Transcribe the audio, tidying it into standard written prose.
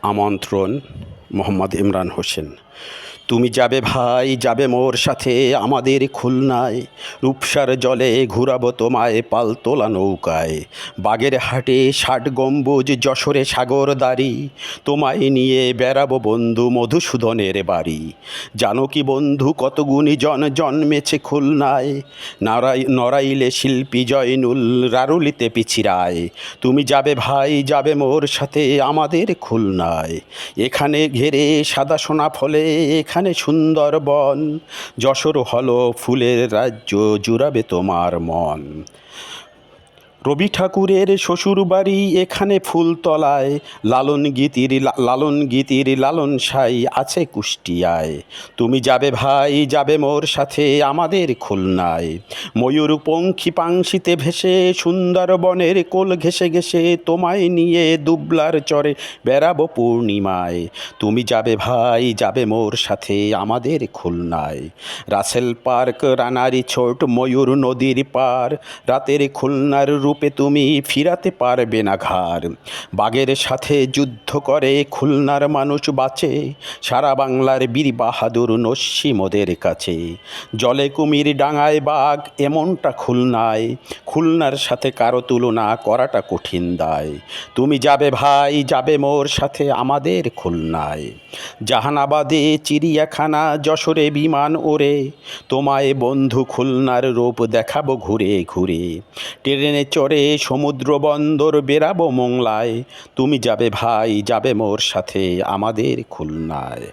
আমন্ত্রণ মোহাম্মদ ইমরান হোসেন। তুমি যাবে ভাই, যাবে মোর সাথে আমাদের খুলনায়, রূপসার জলে ঘুরাবো তোমায় পালতোলা নৌকায়। বাগেরহাটে ৬০ গম্বুজ, যশোরে সাগরদাঁড়ি, তোমায় নিয়ে বেড়াবো বন্ধু মধুসূদনের বাড়ি। জানো কি বন্ধু কত গুণীজন জন্মেছে খুলনায়, নড়াইলে শিল্পী জয়নুল, রারুলিতে পিছিরায়। তুমি যাবে ভাই, যাবে মোর সাথে আমাদের খুলনায়। এখানে ঘেরে সাদা সোনা ফলে, এখানে সুন্দরবন, যশোর হলো ফুলের রাজ্য, জুড়াবে তোমার মন। রবি ঠাকুরের শ্বশুরবাড়ি এখানে ফুলতলায়, লালন গীতির লালন সাই আছে কুষ্টিয়ায়। তুমি যাবে ভাই, যাবে মোর সাথে আমাদের খুলনায়। ময়ূর পঙ্খী পাংশিতে ভেসে, সুন্দরবনের কোল ঘেঁষে ঘেঁষে, তোমায় নিয়ে দুবলার চরে বেড়াবো পূর্ণিমায়। তুমি যাবে ভাই, যাবে মোর সাথে আমাদের খুলনায়। রাসেল পার্ক, রানারি ছোট, ময়ূর নদীর পার, রাতের খুলনার রূপে তুমি ফিরাতে পারবে না ঘাড়। বাঘের সাথে যুদ্ধ করে খুলনার মানুষ বাঁচে, সারা বাংলার বীর বাহাদুর নস্যিমদের কাছে। জলে কুমির, ডাঙায় বাঘ, এমনটা খুলনায়, খুলনার সাথে কারো তুলনা করাটা কঠিন দায়। তুমি যাবে ভাই, যাবে মোর সাথে আমাদের খুলনায়। জাহানাবাদে চিড়িয়াখানা, যশোরে বিমান ওড়ে, তোমায় বন্ধু খুলনার রূপ দেখাবো ঘুরে ঘুরে। ট্রেনে চড়ে সমুদ্র বন্দর বেরাবো মোংলায়। তুমি যাবে ভাই, যাবে মোর সাথে আমাদের খুলনায়।